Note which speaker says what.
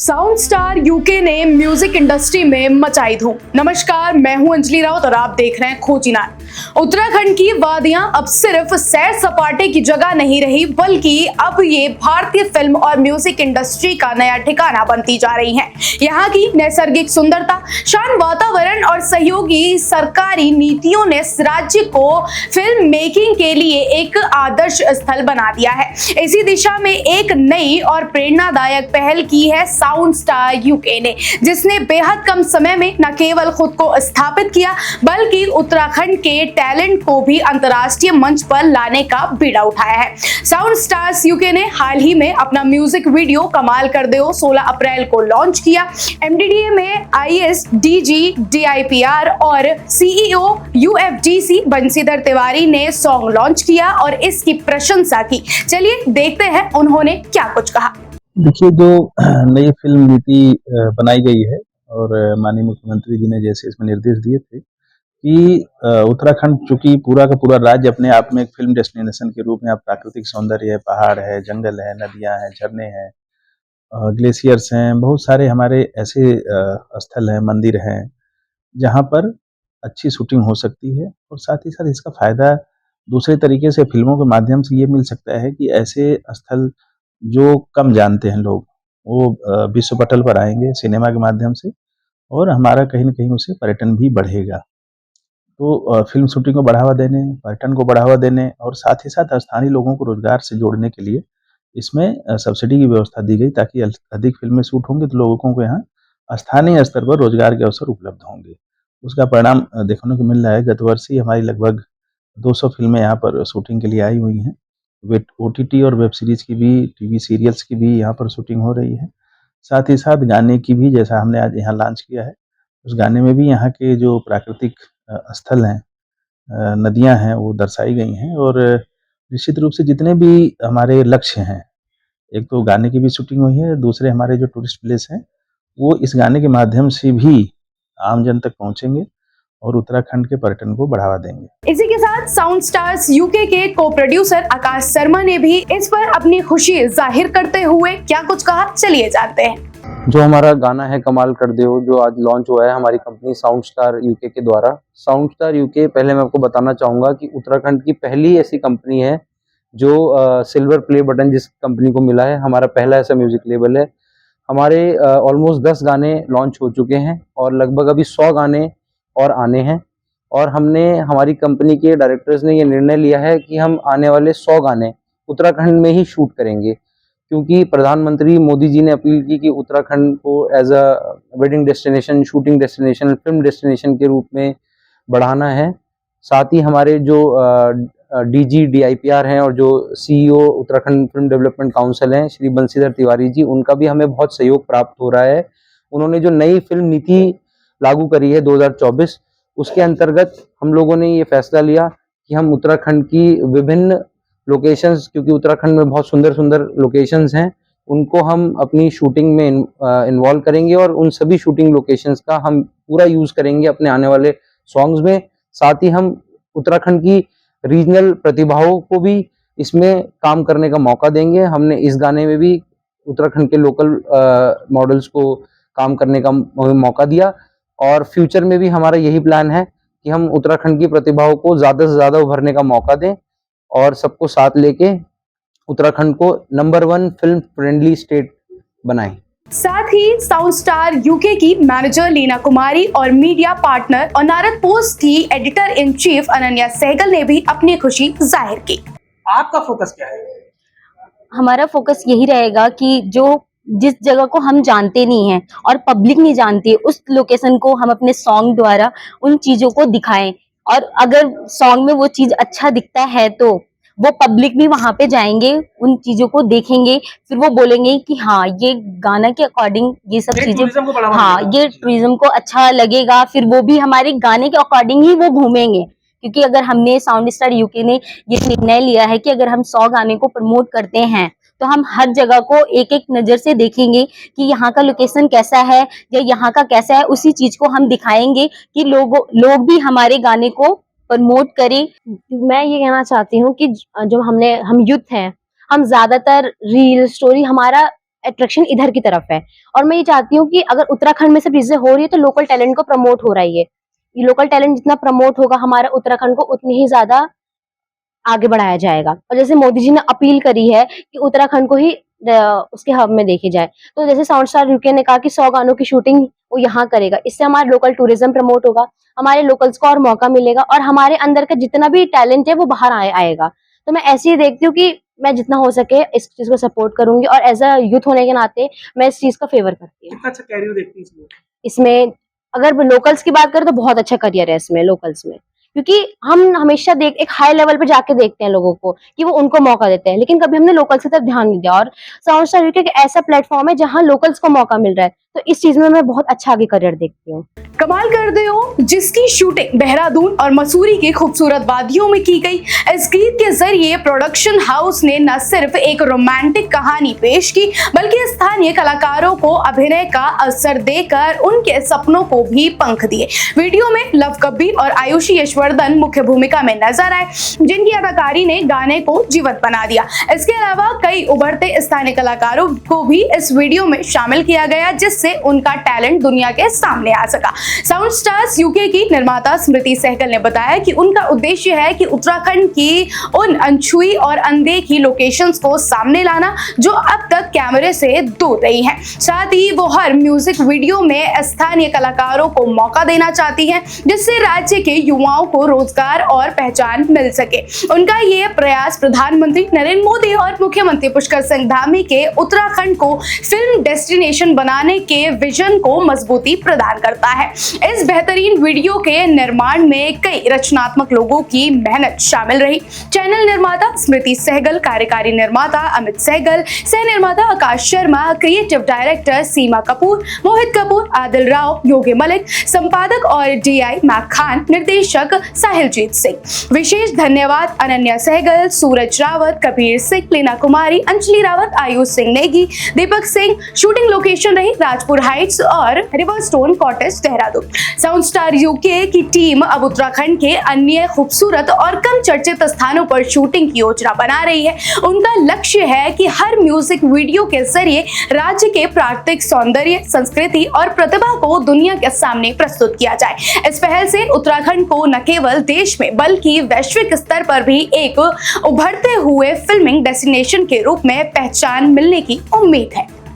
Speaker 1: Sound star UK ने music industry में मचाई धूम। नमस्कार, मैं हूं अंजलि राउत और आप देख रहे हैं खोजीनार। उत्तराखंड की वादियां अब सिर्फ सैर सपाटे की जगह नहीं रही, बल्कि अब ये भारतीय फिल्म और म्यूजिक इंडस्ट्री का नया ठिकाना बनती जा रही हैं। यहाँ की नैसर्गिक सुंदरता, शांत वातावरण और सहयोगी सरकारी नीतियों ने इस राज्य को फिल्म मेकिंग के लिए एक आदर्श स्थल बना दिया है। इसी दिशा में एक नई और प्रेरणादायक पहल की है साउंड स्टार यूके ने, जिसने बेहद कम समय में न केवल खुद को स्थापित किया, बल्कि उत्तराखंड के टैलेंट को भी अंतर्राष्ट्रीय मंच पर लाने का बीड़ा उठाया है। साउंड स्टार्स यूके ने हाल ही में अपना म्यूजिक वीडियो कमाल कर दो 16 अप्रैल को लॉन्च किया। एमडीडीए में आईएएस डीजी डीआईपीआर और सीईओ यूएफडीसी बंशीधर तिवारी ने सॉन्ग लॉन्च किया और इसकी प्रशंसा की। चलिए देखते हैं उन्होंने क्या कुछ कहा।
Speaker 2: देखिए, जो नई फिल्म नीति बनाई गई है और माननीय मुख्यमंत्री जी ने जैसे इसमें निर्देश दिए थे कि उत्तराखंड चूंकि पूरा का पूरा राज्य अपने आप में एक फिल्म डेस्टिनेशन के रूप में, आप प्राकृतिक सौंदर्य है, पहाड़ है, जंगल है, नदियां हैं, झरने हैं, ग्लेशियर्स हैं, बहुत सारे हमारे ऐसे स्थल हैं, मंदिर हैं जहाँ पर अच्छी शूटिंग हो सकती है। और साथ ही साथ इसका फायदा दूसरे तरीके से फिल्मों के माध्यम से ये मिल सकता है कि ऐसे स्थल जो कम जानते हैं लोग, वो विश्व पटल पर आएंगे सिनेमा के माध्यम से, और हमारा कहीं न कहीं उससे पर्यटन भी बढ़ेगा। तो फिल्म शूटिंग को बढ़ावा देने, पर्यटन को बढ़ावा देने और साथ ही साथ स्थानीय लोगों को रोजगार से जोड़ने के लिए इसमें सब्सिडी की व्यवस्था दी गई, ताकि अधिक फिल्में शूट होंगी तो लोगों को यहाँ स्थानीय स्तर पर रोजगार के अवसर उपलब्ध होंगे। उसका परिणाम देखने को मिल रहा है। गत वर्ष ही हमारी लगभग 200 फिल्में यहाँ पर शूटिंग के लिए आई हुई हैं। ओटीटी और वेब सीरीज की भी, टीवी सीरियल्स की भी यहाँ पर शूटिंग हो रही है। साथ ही साथ गाने की भी, जैसा हमने आज यहाँ लॉन्च किया है, उस गाने में भी यहाँ के जो प्राकृतिक स्थल हैं, नदियाँ हैं, वो दर्शाई गई हैं। और निश्चित रूप से जितने भी हमारे लक्ष्य हैं, एक तो गाने की भी शूटिंग हुई है, दूसरे हमारे जो टूरिस्ट प्लेस हैं वो इस गाने के माध्यम से भी आम जन तक पहुँचेंगे और उत्तराखंड के पर्यटन को बढ़ावा देंगे।
Speaker 1: इसी के साथ साउंड स्टार्स यूके के को प्रोड्यूसर आकाश शर्मा ने भी इस पर अपनी खुशी जाहिर करते हुए क्या कुछ कहा, चलिए जानते हैं।
Speaker 3: जो हमारा गाना है कमाल कर दो, जो आज लॉन्च हुआ है हमारी कंपनी साउंड स्टार यूके के द्वारा। साउंड स्टार यूके, पहले मैं आपको बताना चाहूँगा कि उत्तराखंड की पहली ऐसी कंपनी है जो सिल्वर प्ले बटन जिस कंपनी को मिला है। हमारा पहला ऐसा म्यूजिक लेबल है। हमारे ऑलमोस्ट 10 गाने लॉन्च हो चुके हैं और लगभग अभी 100 गाने और आने हैं। और हमारी कंपनी के डायरेक्टर्स ने ये निर्णय लिया है कि हम आने वाले 100 गाने उत्तराखंड में ही शूट करेंगे, क्योंकि प्रधानमंत्री मोदी जी ने अपील की कि उत्तराखंड को as a wedding destination, shooting destination, film destination के रूप में बढ़ाना है। साथ ही हमारे जो डीजी डीआईपीआर हैं और जो CEO Uttarakhand film development council हैं श्री बंशीधर तिवारी जी, उनका भी हमें बहुत सहयोग प्राप्त हो रहा है। उन्होंने जो नई फिल्म नीति लागू करी है 2024, उसके अंतर्गत हम लोगों ने ये फैसला लिया कि हम उत्तराखंड की विभिन्न लोकेशंस, क्योंकि उत्तराखंड में बहुत सुंदर सुंदर लोकेशंस हैं, उनको हम अपनी शूटिंग में इन्वॉल्व करेंगे और उन सभी शूटिंग लोकेशंस का हम पूरा यूज करेंगे अपने आने वाले सॉन्ग्स में। साथ ही हम उत्तराखंड की रीजनल प्रतिभाओं को भी इसमें काम करने का मौका देंगे। हमने इस गाने में भी उत्तराखंड के लोकल मॉडल्स को काम करने का मौका दिया और फ्यूचर में भी हमारा यही प्लान है कि हम उत्तराखंड की प्रतिभाओं को ज़्यादा से ज़्यादा उभरने का मौका दें और सबको साथ लेके उत्तराखंड को नंबर 1 फिल्म फ्रेंडली स्टेट बनाएं।
Speaker 1: साथ ही साउंड स्टार यूके की मैनेजर लीना कुमारी और मीडिया पार्टनर और नारद पोस्ट की editor in chief Ananya Sehgal ने भी अपनी खुशी जाहिर की।
Speaker 4: आपका फोकस क्या है?
Speaker 5: हमारा फोकस यही रहेगा कि जिस जगह को हम जानते नहीं हैं और पब्लिक नहीं जानती, उस लोकेशन को हम अपने सॉन्ग द्वारा उन चीजों को दिखाएं। और अगर सॉन्ग में वो चीज अच्छा दिखता है तो वो पब्लिक भी वहां पे जाएंगे, उन चीजों को देखेंगे, फिर वो बोलेंगे कि हाँ, ये गाना के अकॉर्डिंग ये सब चीजें, हाँ, ये टूरिज्म को अच्छा लगेगा। फिर वो भी हमारे गाने के अकॉर्डिंग ही वो घूमेंगे, क्योंकि अगर हमने साउंड स्टार यूके ने ये निर्णय लिया है कि अगर हम 100 गाने को प्रमोट करते हैं तो हम हर जगह को एक एक नजर से देखेंगे कि यहाँ का लोकेशन कैसा है या यहाँ का कैसा है, उसी चीज को हम दिखाएंगे कि लोग भी हमारे गाने को प्रमोट करें।
Speaker 6: मैं ये कहना चाहती हूँ कि जो हम यूथ हैं, हम ज्यादातर रील स्टोरी, हमारा
Speaker 5: अट्रैक्शन इधर की तरफ है। और मैं ये चाहती हूँ कि अगर उत्तराखंड में सब चीजें हो रही है तो लोकल टैलेंट को प्रमोट हो रही है। ये लोकल टैलेंट जितना प्रमोट होगा हमारा उत्तराखंड को उतनी ही ज्यादा आगे बढ़ाया जाएगा। और जैसे मोदी जी ने अपील करी है कि उत्तराखंड को ही उसके हब में देखी जाए, तो जैसे साउंड स्टार यूके ने कहा कि 100 गानों की शूटिंग वो यहाँ करेगा, इससे हमारा लोकल टूरिज्म प्रमोट होगा, हमारे लोकल्स को और मौका मिलेगा और हमारे अंदर का जितना भी टैलेंट है वो बाहर आएगा। तो मैं ऐसे ही देखती हूँ कि मैं जितना हो सके इस चीज को सपोर्ट करूंगी और एज अ यूथ होने के नाते मैं इस चीज का फेवर करती हूँ।
Speaker 4: कितना अच्छा कैरियर देखती है इसमें?
Speaker 5: इसमें अगर लोकल्स की बात करें तो बहुत अच्छा करियर है इसमें लोकल्स में, क्योंकि हम हमेशा एक हाई लेवल पे जाके देखते हैं लोगों को कि वो उनको मौका देते हैं, लेकिन कभी हमने लोकल्स की तरफ ध्यान नहीं दिया। और साउंड स्टार यूके एक ऐसा प्लेटफॉर्म है जहां लोकल्स को मौका मिल रहा है, तो इस चीज में मैं बहुत अच्छा आगे करियर देखती हूँ।
Speaker 1: कमाल कर दे हो, जिसकी शूटिंग देहरादून और मसूरी की खूबसूरत वादियों में की गई। इस गीत के जरिए प्रोडक्शन हाउस ने न सिर्फ एक रोमांटिक कहानी पेश की बल्कि स्थानीय कलाकारों को अभिनय का अवसर देकर उनके सपनों को भी पंख दिए। वीडियो में लव कब्बी और आयुषी यशवर्धन मुख्य भूमिका में नजर आए, जिनकी अदाकारी ने गाने को जीवंत बना दिया। इसके अलावा कई उभरते स्थानीय कलाकारों को भी इस वीडियो में शामिल किया गया, जिससे उनका टैलेंट दुनिया के सामने आ सका। साउंड स्टार्स यूके की निर्माता स्मृति सहगल ने बताया कि उनका उद्देश्य है कि उत्तराखंड की उन अनछुई और अनदेखी लोकेशंस को सामने लाना जो अब तक कैमरे से दूर रही हैं। साथ ही वो हर म्यूजिक वीडियो में स्थानीय कलाकारों को मौका देना चाहती हैं, जिससे राज्य के युवाओं को रोजगार और पहचान मिल सके। उनका ये प्रयास प्रधानमंत्री नरेंद्र मोदी और मुख्यमंत्री पुष्कर सिंह धामी के उत्तराखंड को फिल्म डेस्टिनेशन बनाने के विजन को मजबूती प्रदान करता है। इस बेहतरीन वीडियो के निर्माण में कई रचनात्मक लोगों की मेहनत शामिल रही। चैनल निर्माता स्मृति सहगल, कार्यकारी निर्माता अमित सहगल, सह निर्माता आकाश शर्मा, क्रिएटिव डायरेक्टर सीमा कपूर, मोहित कपूर, आदिल राव, योगी मलिक, संपादक और डीआई मैक खान, निर्देशक साहिलजीत सिंह। विशेष धन्यवाद अनन्या सहगल, सूरज रावत, कबीर सिंह, लीना कुमारी, अंजलि रावत, आयुष सिंह नेगी, दीपक सिंह। शूटिंग लोकेशन रही राजपुर हाइट्स और riverstone cottage Dehradun. Sound star UK की टीम अब उत्तराखंड के अन्य खूबसूरत और कम चर्चित स्थानों पर शूटिंग की योजना बना रही है। उनका लक्ष्य है कि हर म्यूजिक वीडियो के जरिए राज्य के प्राकृतिक सौंदर्य, संस्कृति और प्रतिभा को दुनिया के सामने प्रस्तुत किया जाए। इस पहल से उत्तराखंड को न केवल देश में बल्कि वैश्विक स्तर पर भी एक उभरते हुए फिल्मिंग डेस्टिनेशन के रूप में पहचान मिलने की उम्मीद है।